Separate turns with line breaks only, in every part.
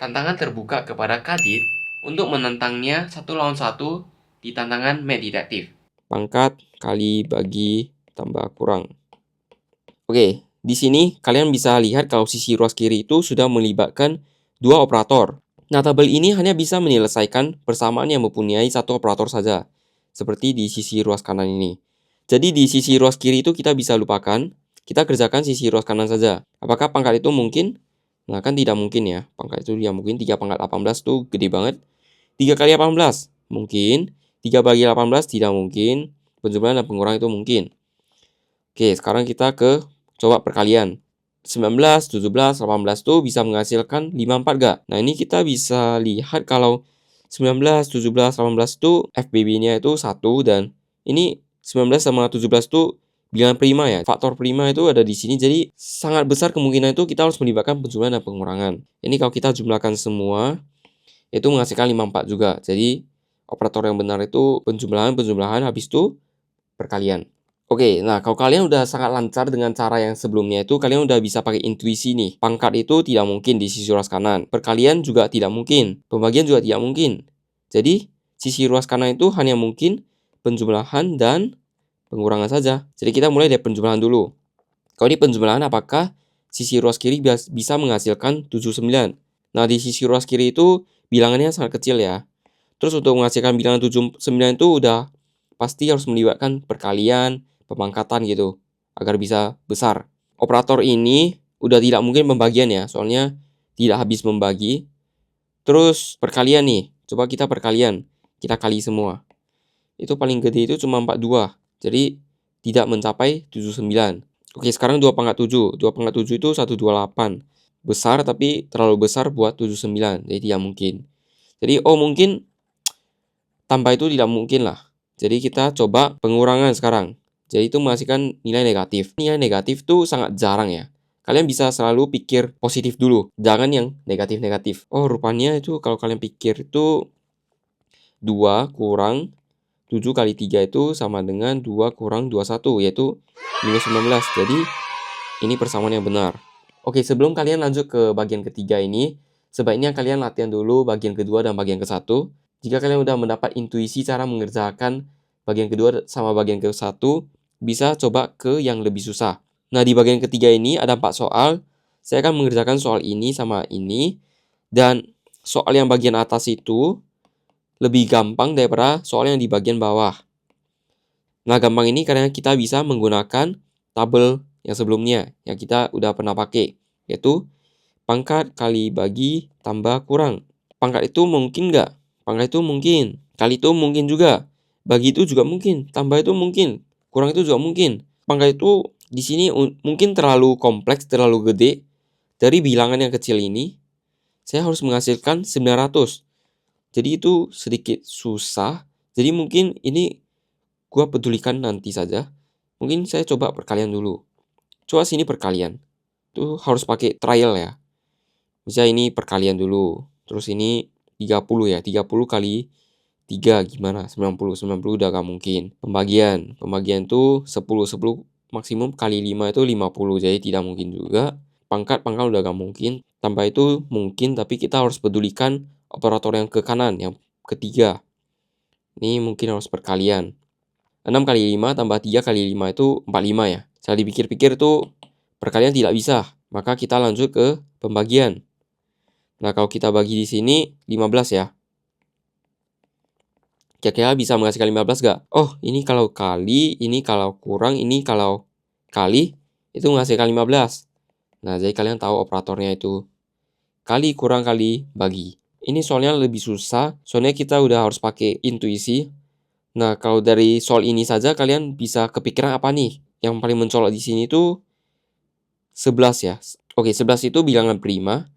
Tantangan terbuka kepada Kadit untuk menentangnya satu lawan satu di tantangan Mad Detective.
Pangkat kali bagi tambah kurang. Oke, di sini kalian bisa lihat kalau sisi ruas kiri itu sudah melibatkan dua operator. Nah, tabel ini hanya bisa menyelesaikan persamaan yang mempunyai satu operator saja, seperti di sisi ruas kanan ini. Jadi di sisi ruas kiri itu kita bisa lupakan, kita kerjakan sisi ruas kanan saja. Apakah pangkat itu mungkin? Nah, kan tidak mungkin ya. Pangkat itu tidak mungkin. 3 pangkat 18 tuh gede banget. 3 kali 18 mungkin. 3 bagi 18 tidak mungkin. Penjumlahan dan pengurangan itu mungkin. Oke, sekarang kita coba perkalian. 19, 17, 18 tuh bisa menghasilkan 54 gak? Nah, ini kita bisa lihat kalau 19, 17, 18 itu FBB-nya itu 1 dan ini 19 sama 17 tuh bilangan prima ya. Faktor prima itu ada di sini, jadi sangat besar kemungkinan itu kita harus melibatkan penjumlahan dan pengurangan. Ini kalau kita jumlahkan semua, itu menghasilkan 54 juga. Jadi operator yang benar itu penjumlahan, habis itu perkalian. Oke, nah kalau kalian udah sangat lancar dengan cara yang sebelumnya itu, kalian udah bisa pakai intuisi nih. Pangkat itu tidak mungkin di sisi ruas kanan. Perkalian juga tidak mungkin. Pembagian juga tidak mungkin. Jadi sisi ruas kanan itu hanya mungkin penjumlahan dan pengurangan saja. Jadi kita mulai dari penjumlahan dulu. Kalau di penjumlahan, apakah sisi ruas kiri bisa menghasilkan 79? Nah, di sisi ruas kiri itu bilangannya sangat kecil ya. Terus untuk menghasilkan bilangan 79 itu udah pasti harus melibatkan perkalian, pemangkatan gitu, agar bisa besar. Operator ini udah tidak mungkin pembagian ya, soalnya tidak habis membagi. Terus perkalian nih, coba kita perkalian, kita kali semua. Itu paling gede itu cuma 42, jadi tidak mencapai 79. Oke, sekarang 2 pangkat 7. 2 pangkat 7 itu 128. Besar tapi terlalu besar buat 79, jadi tidak mungkin. Jadi, mungkin tambah itu tidak mungkin lah. Jadi kita coba pengurangan sekarang. Jadi itu menghasilkan nilai negatif. Nilai negatif tuh sangat jarang ya. Kalian bisa selalu pikir positif dulu, jangan yang negatif-negatif. Oh, rupanya itu kalau kalian pikir itu 2 kurang 7 kali 3 itu sama dengan 2 kurang 21, yaitu minus 19. Jadi ini persamaan yang benar. Oke, sebelum kalian lanjut ke bagian ketiga ini, sebaiknya kalian latihan dulu bagian kedua dan bagian ke-1. Jika kalian udah mendapat intuisi cara mengerjakan bagian kedua sama bagian ke-1, bisa coba ke yang lebih susah. Nah, di bagian ketiga ini ada 4 soal. Saya akan mengerjakan soal ini sama ini. Dan soal yang bagian atas itu lebih gampang daripada soal yang di bagian bawah. Nah, gampang ini karena kita bisa menggunakan tabel yang sebelumnya, yang kita udah pernah pakai, yaitu pangkat kali bagi tambah kurang. Pangkat itu mungkin nggak? Pangkat itu mungkin. Kali itu mungkin juga. Bagi itu juga mungkin. Tambah itu mungkin. Kurang itu juga mungkin. Pangkat itu di sini mungkin terlalu kompleks, terlalu gede. Dari bilangan yang kecil ini, saya harus menghasilkan 900. Jadi itu sedikit susah. Jadi mungkin ini gua pedulikan nanti saja. Mungkin saya coba perkalian dulu. Coba sini perkalian. Itu harus pakai trial ya. Bisa ini perkalian dulu. Terus ini 30 ya. 30 kali 3 gimana? 90. 90 udah gak mungkin. Pembagian. Pembagian itu 10. 10 maksimum kali 5 itu 50. Jadi tidak mungkin juga. Pangkat udah gak mungkin. Tambah itu mungkin, tapi kita harus pedulikan operator yang ke kanan, yang ketiga. Ini mungkin harus perkalian. 6 kali 5 tambah 3 kali 5 itu 45 ya. Setelah dipikir-pikir itu perkalian tidak bisa. Maka kita lanjut ke pembagian. Nah, kalau kita bagi di sini 15 ya. Kira-kira bisa menghasilkan 15 gak? Oh, ini kalau kali, ini kalau kurang, ini kalau kali, itu menghasilkan 15. Nah, jadi kalian tahu operatornya itu. Kali kurang kali bagi. Ini soalnya lebih susah, soalnya kita udah harus pakai intuisi. Nah, kalau dari soal ini saja kalian bisa kepikiran apa nih? Yang paling mencolok di sini tuh 11 ya. Oke, 11 itu bilangan prima.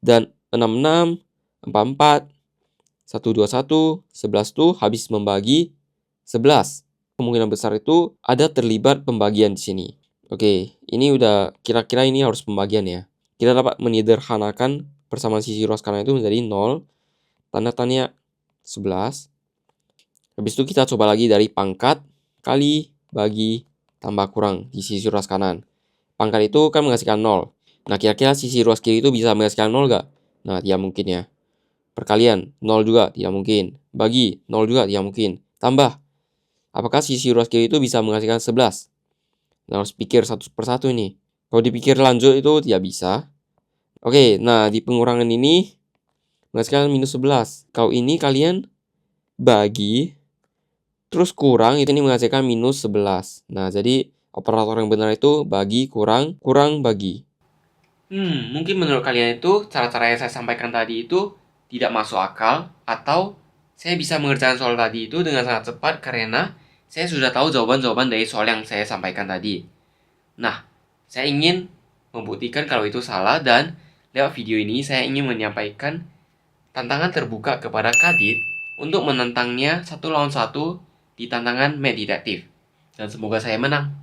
Dan 66, 44, 121, 11 tuh habis membagi 11. Kemungkinan besar itu ada terlibat pembagian di sini. Oke, ini udah kira-kira ini harus pembagian ya. Kita dapat menyederhanakan persamaan sisi ruas kanan itu menjadi 0. Tanda tanya 11. Habis itu kita coba lagi dari pangkat kali bagi tambah kurang di sisi ruas kanan. Pangkat itu kan menghasilkan 0. Nah, kira-kira sisi ruas kiri itu bisa menghasilkan 0 gak? Nah, tidak mungkin ya. Perkalian, 0 juga, tidak mungkin. Bagi, 0 juga, tidak mungkin. Tambah, apakah sisi ruas kiri itu bisa menghasilkan 11? Nah, harus pikir satu persatu ini. Kalau dipikir lanjut itu tidak bisa. Oke, nah di pengurangan ini menghasilkan minus 11. Kalau ini kalian bagi, terus kurang, itu ini menghasilkan minus 11. Nah, jadi operator yang benar itu bagi, kurang, kurang, bagi.
Mungkin menurut kalian itu cara-cara yang saya sampaikan tadi itu tidak masuk akal, atau saya bisa mengerjakan soal tadi itu dengan sangat cepat karena saya sudah tahu jawaban-jawaban dari soal yang saya sampaikan tadi. Nah, saya ingin membuktikan kalau itu salah, dan lewat video ini saya ingin menyampaikan tantangan terbuka kepada Kadit untuk menentangnya 1 lawan 1 di tantangan Mad Detective. Dan semoga saya menang.